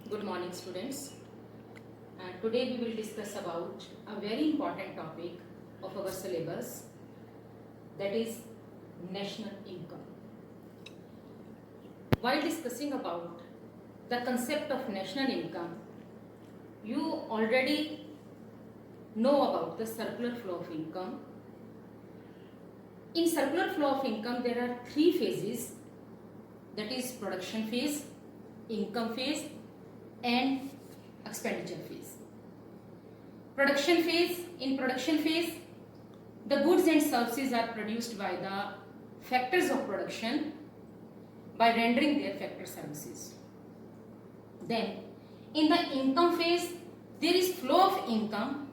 Good morning, students. And today we will discuss about a very important topic of our syllabus, that is national income. While discussing about the concept of national income, you already know about the circular flow of income. In circular flow of income, there are three phases, that is production phase, income phase, and expenditure phase. Production phase, in production phase, the goods and services are produced by the factors of production by rendering their factor services. Then, in the income phase, there is flow of income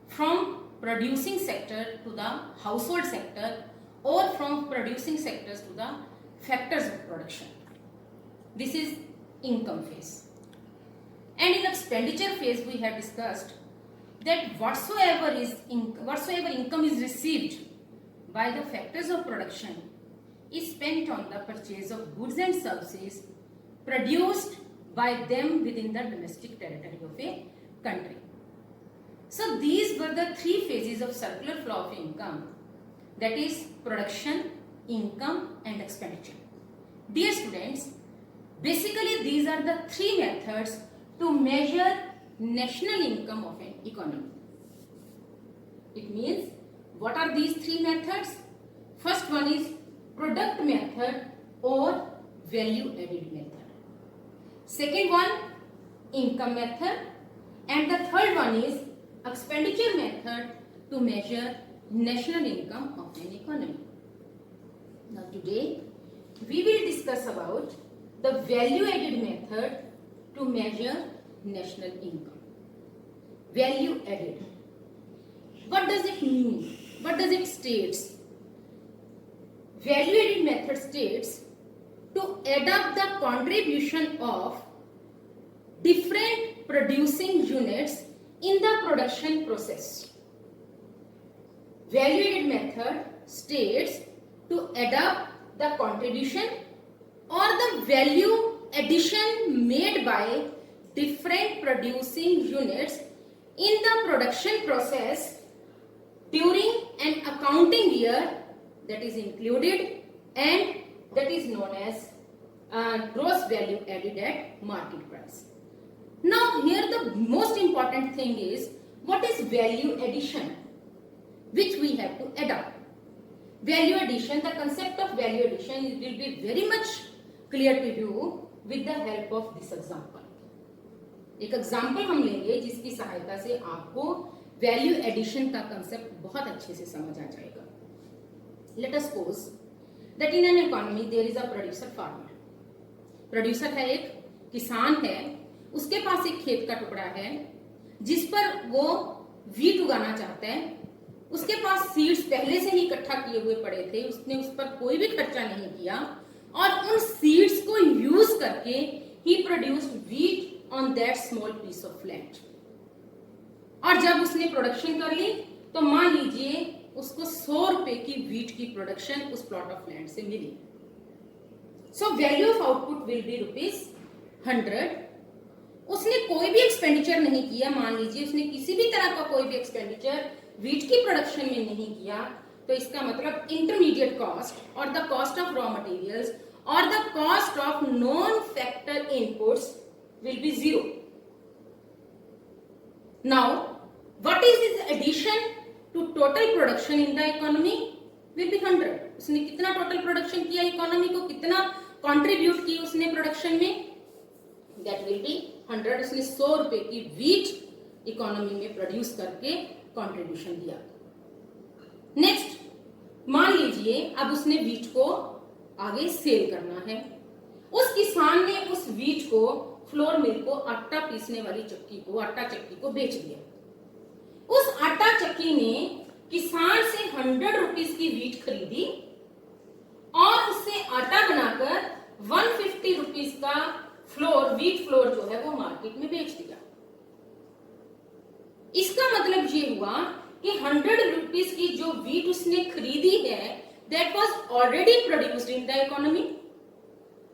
from producing sector to the household sector or from producing sectors to the factors of production. This is income phase. And in expenditure phase, we have discussed that whatsoever income is received by the factors of production is spent on the purchase of goods and services produced by them within the domestic territory of a country. So these were the three phases of circular flow of income, that is production, income, and expenditure. Dear students, basically these are the three methods to measure national income of an economy. It means, what are these three methods? First one is product method or value added method. Second one, income method. And the third one is expenditure method to measure national income of an economy. Now today we will discuss about the value added method to measure national income. Value added. What does it mean? What does it states? Value added method states to add up the contribution of different producing units in the production process. Value added method states to add up the contribution or the value addition made by different producing units in the production process during an accounting year that is included and that is known as gross value added at market price. Now here the most important thing is, what is value addition, which we have to adopt. Value addition, the concept of value addition will be very much clear to you with the help of this example. एक example हम लेंगे जिसकी सहायता से आपको value addition का concept बहुत अच्छे से समझ आ जाएगा. Let us suppose that in an economy there is a producer farmer. Producer है, एक किसान है, उसके पास एक खेत का टुकड़ा है जिस पर वो वीट उगाना चाहता है. उसके पास सीड्स पहले से ही इकट्ठा किए हुए पड़े थे, उसने उस पर कोई भी खर्चा नहीं किया और उन सीड्स को यूज करके ही produced wheat on that small piece of land. और जब उसने प्रोडक्शन कर ली तो मान लीजिए उसको 100 रुपए की वीट की प्रोडक्शन उस प्लॉट ऑफ लैंड से मिली. So value of output will be ₹100. उसने कोई भी एक्सपेंडिचर नहीं किया. मान लीजिए उसने किसी भी तरह का कोई भी एक्सपेंडिचर वीट की प्रोडक्शन में नहीं किया, तो इसका मतलब इंटरमीडिएट कॉस्ट और the cost of raw materials और the cost of non factor inputs will be 0. Now, what is his addition to total production in the economy? Will be 100. उसने कितना टोटल प्रोडक्शन किया इकोनॉमी को, कितना contribute की उसने production में? That will be 100. उसने 100 रुपए की वीट इकोनॉमी में प्रोड्यूस करके कंट्रीब्यूशन दिया. नेक्स्ट, मान लीजिए अब उसने वीट को आगे सेल करना है. उस किसान ने उस वीट को फ्लोर मिल को, आटा पीसने वाली चक्की को, आटा चक्की को बेच दिया. उस आटा चक्की ने किसान से 100 रुपीस की वीट खरीदी और उससे आटा बनाकर 150 रुपीस का फ्लोर, वीट फ्लोर जो है वो मार्केट में बेच दिया. इसका मतलब ये हुआ कि 100 रुपीस की जो वीट उसने खरीदी है, that was already produced in the economy,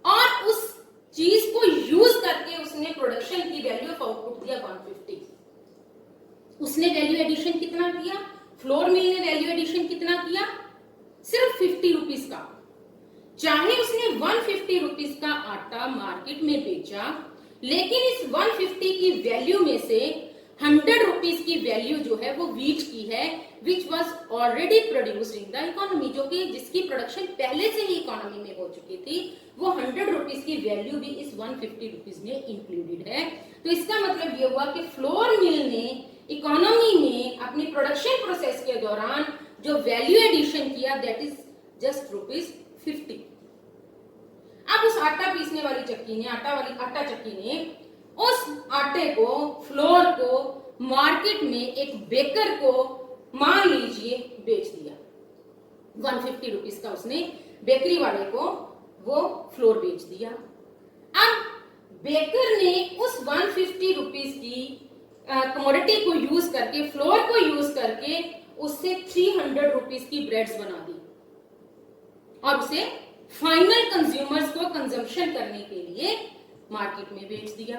और उस चीज को यूज करके उसने प्रोडक्शन की वैल्यू ऑफ आउटपुट दिया 150, उसने वैल्यू एडिशन कितना किया, फ्लोर मिल ने वैल्यू एडिशन कितना किया, सिर्फ 50 रुपीज का। चाहे उसने 150 रुपीज का आटा मार्केट में बेचा, लेकिन इस 150 की वैल्यू में से 100 रुपीज की वैल्यू जो है वो वीट की है, which was already produced in the economy, जो कि जिसकी प्रोडक्शन पहले से ही इकोनॉमी में हो चुकी थी, वो 100 रुपीज की वैल्यू भी इस 150 रुपीज में इंक्लूडेड है। तो इसका मतलब ये हुआ कि फ्लोर मिल ने इकोनॉमी में अपनी प्रोडक्शन प्रोसेस के दौरान जो वैल्यू एडिशन किया, दैट इज जस्ट ₹50। अब उस आटा पीसने वाली चक्की ने, आटा चक्की ने उस आटे को, फ्लोर को मार्केट में एक बेकर को मान लीजिए बेच दिया, 150 रुपीज का उसने बेकरी वाले को वो फ्लोर बेच दिया। अब बेकर ने उस 150 रुपीज की कमोडिटी को यूज करके, फ्लोर को यूज करके उससे 300 रुपीज की ब्रेड्स बना दी और उसे फाइनल कंज्यूमर्स को कंजम्पशन करने के लिए मार्केट में बेच दिया।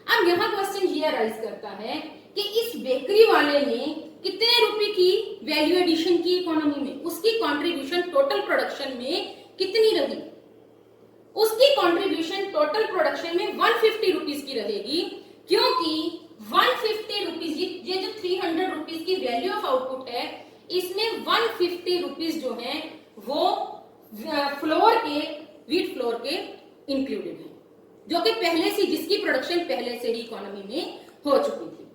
अब यहां क्वेश्चन ये अराइज करता है कि इस बेकरी वाले ने कितने रुपए की वैल्यू एडिशन की इकोनॉमी में, उसकी कंट्रीब्यूशन टोटल प्रोडक्शन में कितनी रही, उसकी कंट्रीब्यूशन टोटल प्रोडक्शन में 150 रुपीज की रहेगी, क्योंकि 150 रुपीज, ये जो 300 रुपीज की वैल्यू ऑफ आउटपुट है, इसमें 150 रुपीज जो है वो फ्लोर के, वीट फ्लोर के इंक्लूडेड है, जो कि पहले से, जिसकी प्रोडक्शन पहले से ही इकोनॉमी में हो चुकी थी।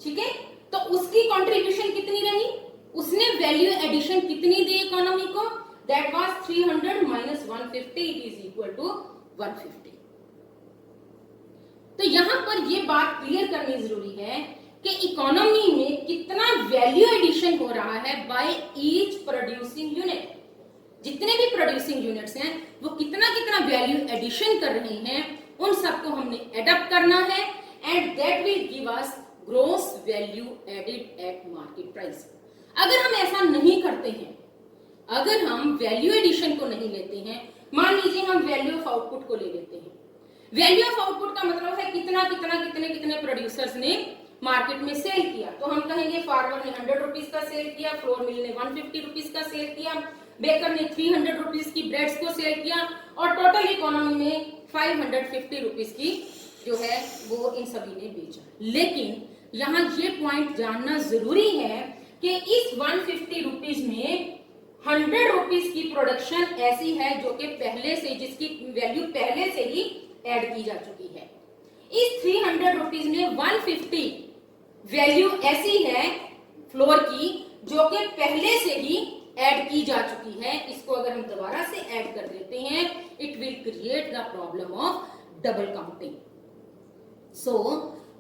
ठीक है, तो उसकी कंट्रीब्यूशन कितनी रही, उसने वैल्यू एडिशन कितनी दी इकोनॉमी को, that was 300 minus 150, it is equal to 150। तो यहां पर ये बात क्लियर करनी जरूरी है कि इकोनॉमी में कितना वैल्यू एडिशन हो रहा है बाय ईच प्रोड्यूसिंग यूनिट। जितने भी प्रोड्यूसिंग यूनिट्स हैं वो कितना कितना वैल्यू एडिशन कर रहे हैं, उन सबको हमने एडप्ट करना है, and that will give us gross value added at market price. अगर हम ऐसा नहीं करते हैं, अगर हम वैल्यू एडिशन को नहीं लेते हैं, मान लीजिए हम वैल्यू ऑफ आउटपुट को ले लेते हैं। वैल्यू ऑफ आउटपुट का मतलब है कितना कितना कितने कितने प्रोड्यूसर्स ने मार्केट में सेल किया। तो हम कहेंगे फार्मर ने 100 रुपीज का सेल किया, फ्लोर मिल ने 150 रुपीज का सेल किया, बेकर ने 300 रुपीज की ब्रेड्स को सेल किया, और टोटल इकोनॉमी में 550 रुपीज की जो है वो इन सभी ने बेचा। लेकिन यहाँ ये पॉइंट जानना जरूरी है कि इस 150 रुपीज में 100 रुपीज की प्रोडक्शन ऐसी है जो कि पहले से, जिसकी वैल्यू पहले से ही ऐड की जा चुकी है। इस 300 रुपीज में 150 वैल्यू ऐसी है फ्लोर की जो कि पहले से ही ऐड की जा चुकी है। इसको अगर हम दोबारा से ऐड कर देते हैं, it will create the problem of double counting. So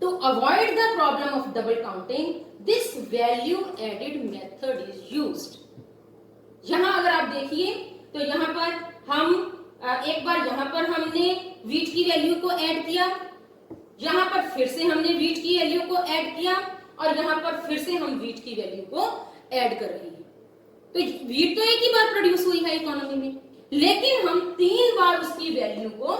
to avoid the problem of double counting, this value added method is used. यहां अगर आप देखिए तो यहां पर हम एक बार यहां पर हमने वीट की वैल्यू को ऐड किया, यहां पर फिर से हमने वीट की वैल्यू को ऐड किया, और यहां पर फिर से हम वीट की वैल्यू को ऐड कर रहे हैं। तो वीट तो एक ही बार प्रोड्यूस हुई है इकोनॉमी में, लेकिन हम 3 बार उसकी वैल्यू को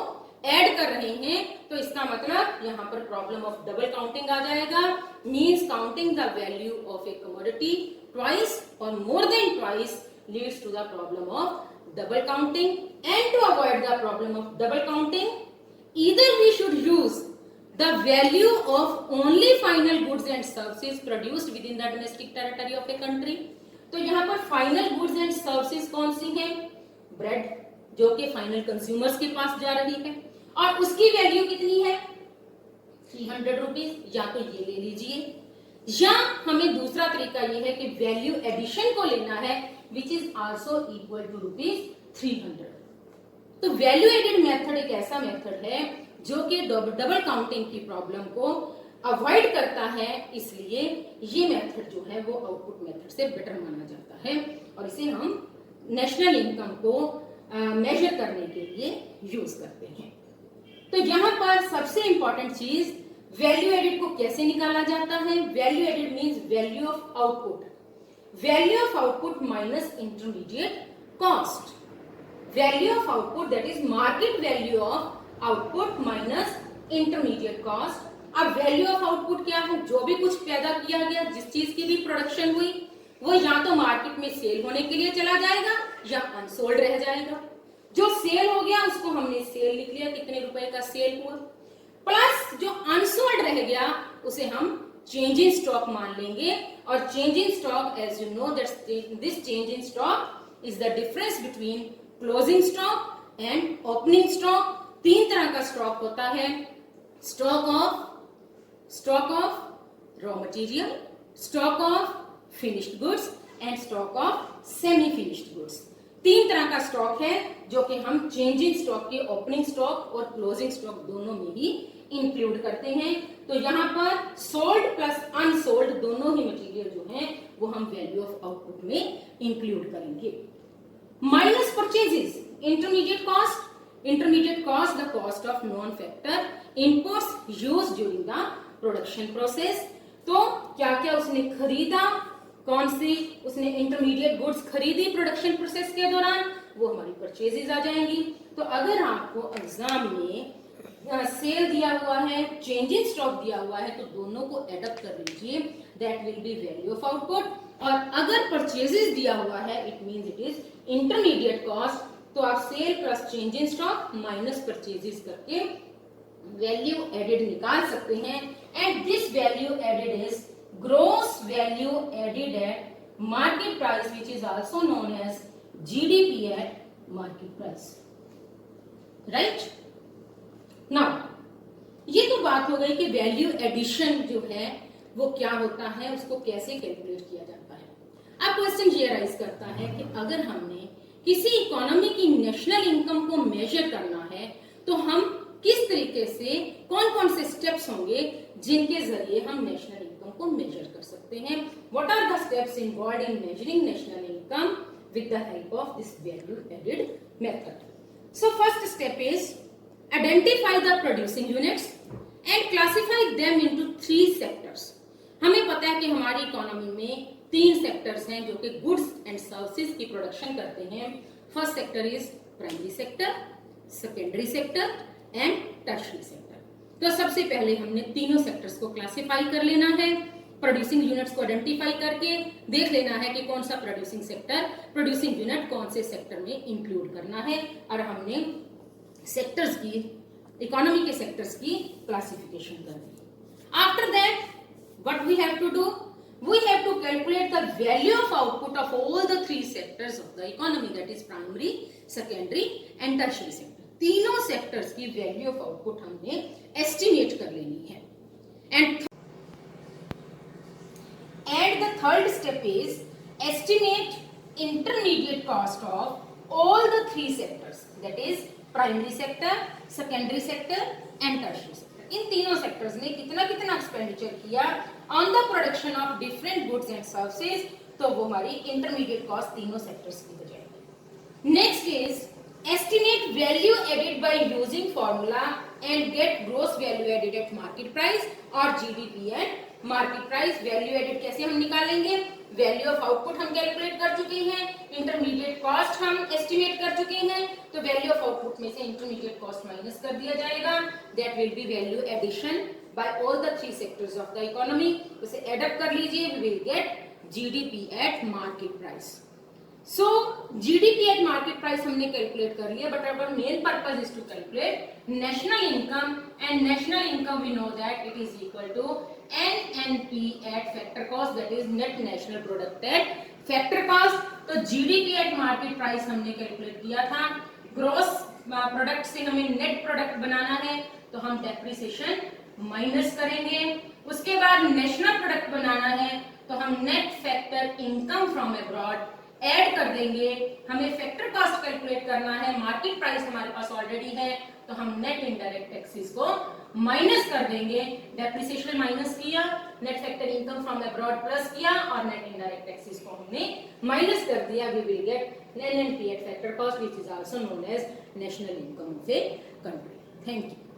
ऐड कर रहे हैं। तो इसका मतलब यहां पर प्रॉब्लम ऑफ डबल काउंटिंग आ जाएगा, means counting the value of a commodity twice और more than twice leads to the problem of double counting. And to avoid the problem of double counting, either we should use the value of only final goods and services produced within the domestic territory of a country. तो यहाँ पर final goods and services कौन सी हैं? Bread, जो कि final consumers के पास जा रही है, और उसकी वैल्यू कितनी है? 300 रुपीज। या तो ये ले लीजिए, या हमें दूसरा तरीका ये है कि वैल्यू एडिशन को लेना है, which is also equal to ₹300। तो वैल्यू एडेड मेथड एक ऐसा मेथड है जो कि डबल काउंटिंग की प्रॉब्लम को अवॉइड करता है, इसलिए ये मेथड जो है वो आउटपुट मेथड से बेटर माना जाता है, और इसे हम नेशनल इनकम को मेजर करने के लिए यूज करते हैं। तो यहाँ पर सबसे इंपॉर्टेंट चीज, वैल्यू एडेड को कैसे निकाला जाता है? Value added means value of output, value of output minus intermediate cost, value of output that is market value of output minus intermediate cost. अब वैल्यू ऑफ आउटपुट क्या है? जो भी कुछ पैदा किया गया, जिस चीज की भी प्रोडक्शन हुई, वो या तो मार्केट में सेल होने के लिए चला जाएगा या अनसोल्ड रह जाएगा। जो सेल हो गया उसको हमने सेल लिख लिया, कितने रुपए का सेल हुआ, प्लस जो अनसोल्ड रह गया उसे हम चेंज इन स्टॉक मान लेंगे। और change in stock, as you know that this change in stock is the difference between closing stock and opening stock. तीन तरह का स्टॉक होता है, stock of raw material, stock of finished goods and stock of semi finished goods. तीन तरह का stock है जो कि हम चेंज इन स्टॉक के ओपनिंग स्टॉक और क्लोजिंग स्टॉक दोनों में ही इंक्लूड करते हैं। तो यहाँ पर सोल्ड प्लस अनसोल्ड दोनों ही मटेरियल जो हैं वो हम वैल्यू ऑफ आउटपुट में इंक्लूड करेंगे। Minus purchases, intermediate cost the cost of non-factor inputs used during the production process। तो क्या क्या उसने खरीदा, कौन सी उसने इंटरमीडिएट गुड्स खरीदी प्रोडक्शन प्रोसेस के दौरान, वो हमारी परचेजेस आ जाएंगी। तो अगर आपको एग्जाम में सेल दिया हुआ है, चेंज इन स्टॉक दिया हुआ है, तो दोनों को एडअप कर लीजिए, that will be value of output. और अगर परचेजेस दिया हुआ है, it means it is intermediate cost, तो आप sale plus change in stock minus purchases करके वैल्यू एडेड निकाल सकते हैं। And this value added is gross value added at market price, which is also known as GDP at market price, right. Now ये तो बात हो गई कि वैल्यू एडिशन जो है वो क्या होता है, उसको कैसे कैलकुलेट किया जाता है। अब क्वेश्चन ये राइज करता है कि अगर हमने किसी इकोनॉमी की नेशनल इनकम को मेजर करना है तो हम किस तरीके से, कौन कौन से स्टेप्स होंगे जिनके जरिए हम नेशनल इनकम को मेजर कर सकते हैं। What are the steps involved in measuring national income with the help of this value added method. So first step is identify the producing units and classify them into 3 sectors। हमें पता है कि हमारी economy में 3 sectors हैं जो कि goods and services की प्रोडक्शन करते हैं। First sector is primary sector, secondary sector and tertiary sector. तो सबसे पहले हमने तीनों सेक्टर्स को क्लासिफाई कर लेना है, प्रोड्यूसिंग यूनिट्स को आइडेंटिफाई करके देख लेना है कि कौन सा प्रोड्यूसिंग यूनिट कौन से सेक्टर में इंक्लूड करना है, और हमने सेक्टर्स की, इकोनॉमी के सेक्टर्स की क्लासिफिकेशन कर दी। After that what we have to do, we have to calculate the value of output of all the 3 sectors of the economy, that is primary, secondary and tertiary sector। तीनों sectors की value of output हमने estimate कर लेनी है। And the third step is estimate intermediate cost of all the 3 sectors, that is primary sector, secondary sector and tertiary sector. इन तीनों sectors ने कितना कितना एक्सपेंडिचर किया on the production of different goods and services, तो वो हमारी intermediate cost तीनों सेक्टर्स की हो जाएगी। Next is estimate value added by using formula and get gross value added at market price और GDP at market price. Value added कैसे हम निकालेंगे, वैल्यू ऑफ आउटपुट हम कैलकुलेट कर चुके हैं, इंटरमीडिएट कॉस्ट हम एस्टिमेट कर चुके हैं, तो वैल्यू ऑफ आउटपुट में से इंटरमीडिएट कॉस्ट माइनस कर दिया जाएगा, that will be value addition by all the 3 sectors of the economy। उसे एड अप कर लीजिए, we will get GDP at market price। So GDP at market price हमने calculate कर लिया, but our main purpose is to calculate national income, and national income we know that it is equal to NNP at factor cost, that is net national product at factor cost। तो GDP at market price हमने calculate किया था, gross product से हमें net product बनाना है तो हम depreciation minus करेंगे। उसके बाद नेशनल प्रोडक्ट बनाना है तो हम net factor income from abroad add कर देंगे। हमें फैक्टर कॉस्ट कैलकुलेट करना है, मार्केट प्राइस हमारे पास ऑलरेडी है, तो हम नेट इनडायरेक्ट टैक्सेस को माइनस कर देंगे। डेप्रिसिएशन माइनस किया, net factor income from abroad plus किया और नेट इनडायरेक्ट टैक्सेस को हमने माइनस कर दिया। We will get NNP at factor cost, which is also known as national income of a country। Thank you.